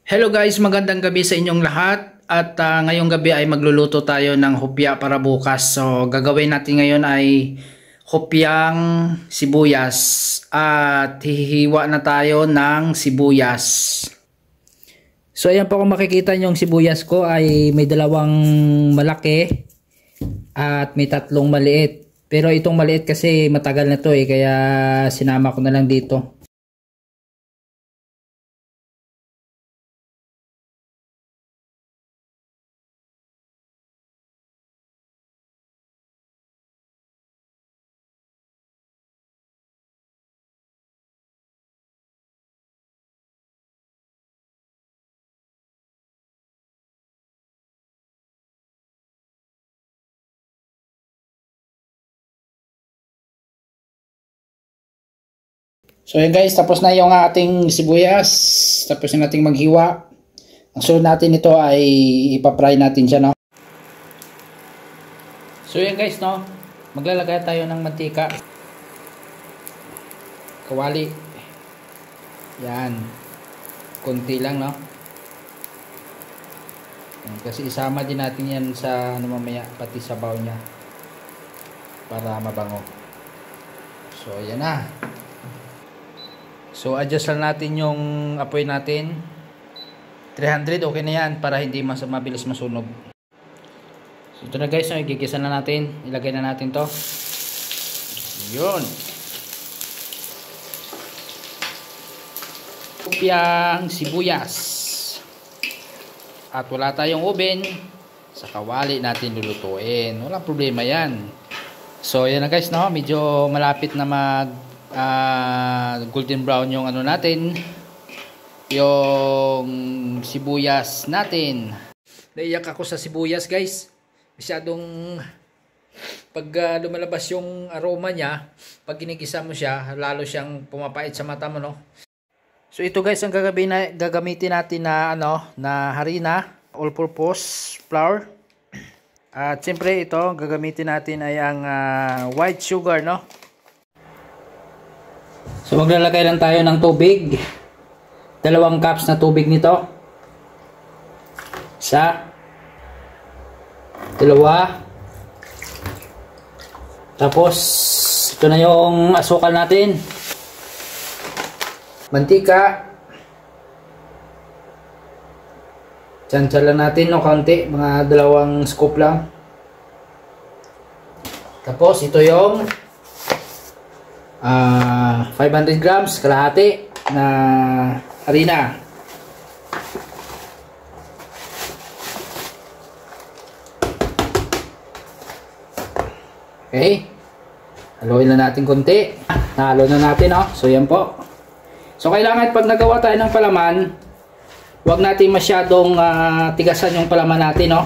Hello guys, magandang gabi sa inyong lahat at ngayong gabi ay magluluto tayo ng hopya para bukas. So gagawin natin ngayon ay hopyang sibuyas at hihiwa na tayo ng sibuyas. So ayan po, kung makikita nyo yung sibuyas ko ay may dalawang malaki at may tatlong maliit. Pero itong maliit kasi matagal na to kaya sinama ko na lang dito. So yun guys, tapos na yung ating sibuyas. Tapos na nating maghiwa. Ang sunod natin ito ay ipapry natin siya, no? So yun guys, no? Maglalagay tayo ng mantika. Kawali. Yan. Kunti lang, no? Kasi isama din natin yan sa ano mamaya, pati sabaw niya. Para mabango. So yan na. So adjust lang natin yung apoy natin. 300 okay na yan para hindi mabilis masunog. So ito na guys, igigisa na natin. Ilagay na natin to. Yun. Hopyang sibuyas. At wala tayong oven, sa kawali natin lulutuin. Walang problema yan. So yan na guys, no? Medyo malapit na golden brown yung ano natin, yung sibuyas natin. Naiyak ako sa sibuyas guys, masyadong pag lumalabas yung aroma niya, pag ginigisa mo siya lalo siyang pumapait sa mata mo, no? So ito guys ang gagamitin natin na na harina, all purpose flour. At siyempre ito gagamitin natin ay ang white sugar, no? So maglalagay lang tayo ng tubig. 2 cups na tubig nito. 1, 2. Tapos ito na yung asukal natin. Mantika. Tsansya lang natin no, konti, mga 2 scoop lang. Tapos ito yung 500 grams, kalahati na harina. Okay. Haluin na natin konti. Nahalo na natin, no? So yan po. So kailangan pag nagawa tayo ng palaman, huwag natin masyadong tigasan yung palaman natin, no?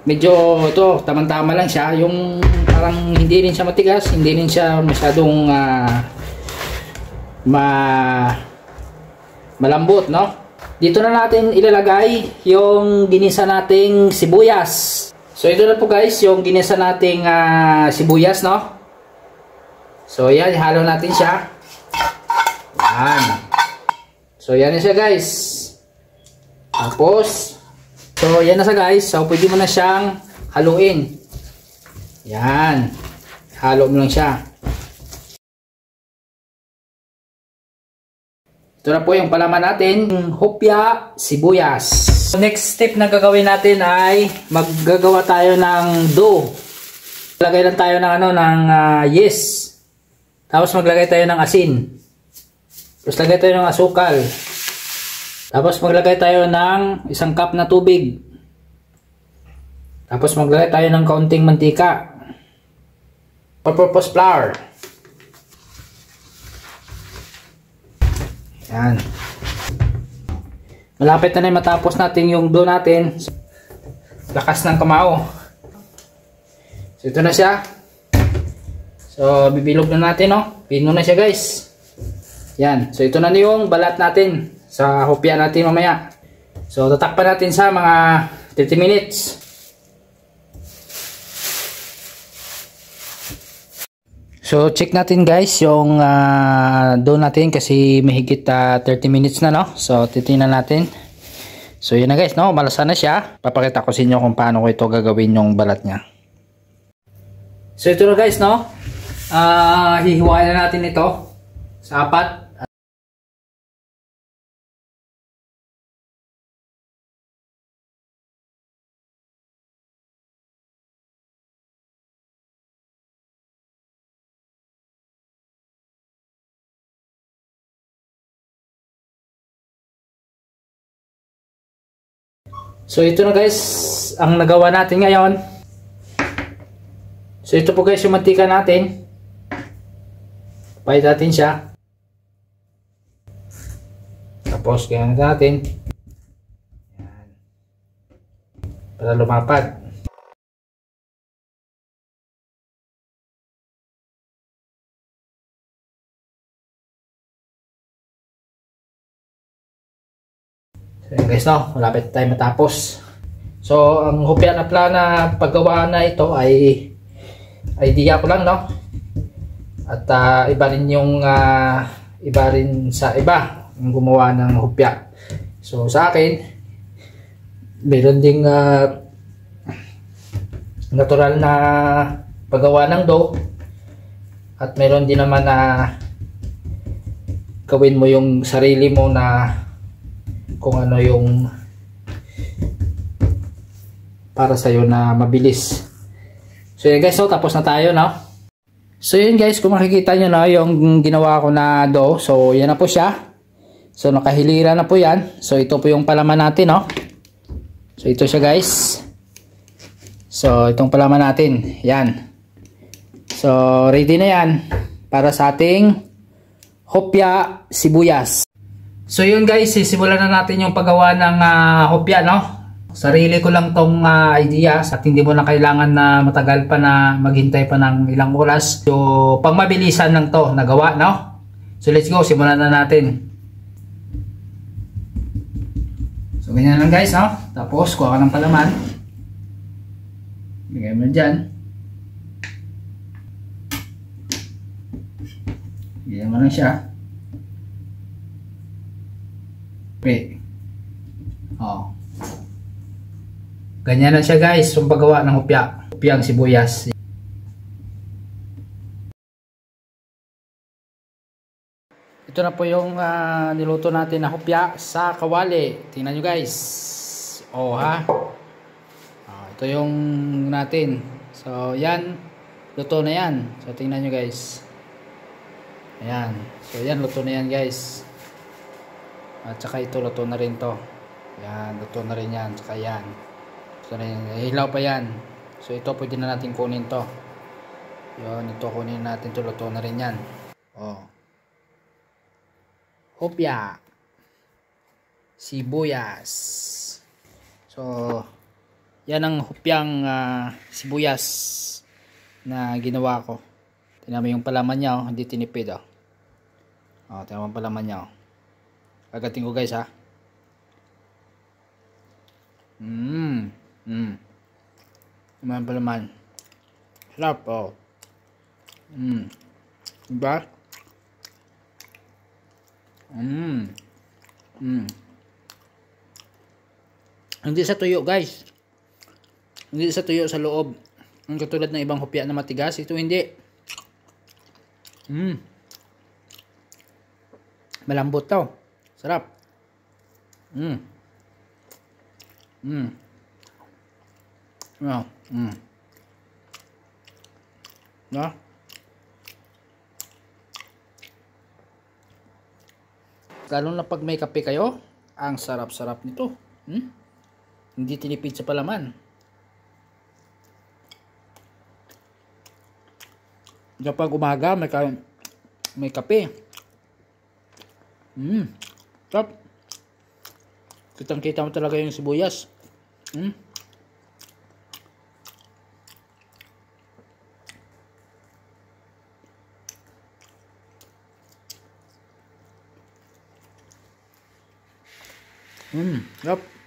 Medyo ito, tamang-tama lang siya. Yung parang hindi rin siya matigas, hindi rin siya masyadong malambot, no? Dito na natin ilalagay yung ginisa nating sibuyas. So ito na po guys, yung ginisa nating sibuyas, no? So yan, ihalo natin siya. Yan. So yan na siya guys. Tapos so yan na siya guys. So pwede mo na siyang haluin. Yan. Halo mo lang siya. Ito na po yung palaman natin, hopya sibuyas. So next step na gagawin natin ay maggagawa tayo ng dough. Maglagay lang tayo ng yeast. Tapos maglagay tayo ng asin. Tapos lagay tayo ng asukal. Tapos maglagay tayo ng 1 cup na tubig. Tapos maglagay tayo ng kaunting mantika. All-purpose flour. Yan. Malapit na matapos natin yung dough natin. Lakas ng kamao. So ito na siya. So bibilog na natin, no? Pino na siya guys. Yan. So ito na yung balat natin sa hopya natin mamaya. So tatakpan natin sa mga 30 minutes. So check natin guys yung dough natin kasi mahigit 30 minutes na, no? So titingnan natin. So yun na guys, no? Malasa na siya. Papakita ko sa inyo kung paano ko ito gagawin yung balat niya. So ito na guys, no? Hihiwain na natin ito sa apat. So ito na guys, ang nagawa natin ngayon. So ito po guys yung mantika natin. Pahit natin siya. Tapos ganyan natin. Yan. Para lumapad. So yun guys, no, malapit tayo matapos. So ang hopya na plana paggawa na ito ay idea ko lang, no? At iba rin yung iba rin sa iba yung gumawa ng hopya. So sa akin meron ding natural na paggawa ng dough at meron din naman na gawin mo yung sarili mo na kung ano yung para sa'yo na mabilis. So yun guys, so tapos na tayo, no? So yun guys, kung makikita nyo na yung ginawa ko na dough, so yan na po siya. So nakahilira na po yan. So ito po yung palaman natin, no? So ito siya guys. So itong palaman natin, yan. So ready na yan para sa ating hopya sibuyas. So yun guys, sisimulan na natin yung paggawa ng hopya, no? Sarili ko lang tong ideas at hindi mo na kailangan na matagal pa na maghintay pa ng ilang oras. So pang mabilisan lang to nagawa, no? So let's go, simulan na natin. So ganyan lang guys, no? Tapos kuha ka ng palaman. Lagay mo dyan. Ganyan mo lang siya. Okay. Oh. Ganyan na siya guys, yung paggawa ng hopya. Hopyang sibuyas. Ito na po yung niluto natin na hopya sa kawali. Tingnan nyo guys. Oh ha. Ito yung natin. So yan. Luto na yan. So tingnan nyo guys. Ayan. So yan, luto na yan guys. At saka ito, luto na rin to. Yan, luto na rin yan. Saka yan. So, hilaw pa yan. So, ito pwede na natin kunin to. Yun, ito kunin natin to. Luto na rin yan. Oh. Hopya. Sibuyas. So, yan ang hopyang sibuyas na ginawa ko. Tingnan mo yung palaman niya, oh. Hindi tinipid, oh. Oh, tingnan mo yung palaman niya, oh. Agatin ko guys, ha. Naman pa naman. Sarap, oh. Diba? Hindi sa tuyo guys. Hindi sa tuyo sa loob. Ang katulad ng ibang hopya na matigas. Ito hindi. Malambot to. Sarap. No? No? Lalo na pag may kape kayo, ang sarap-sarap nito. Hindi tinipid sa palaman. Kapag umaga, may kape. Sarap. Kitang-kita mo talaga yung sibuyas. Sarap.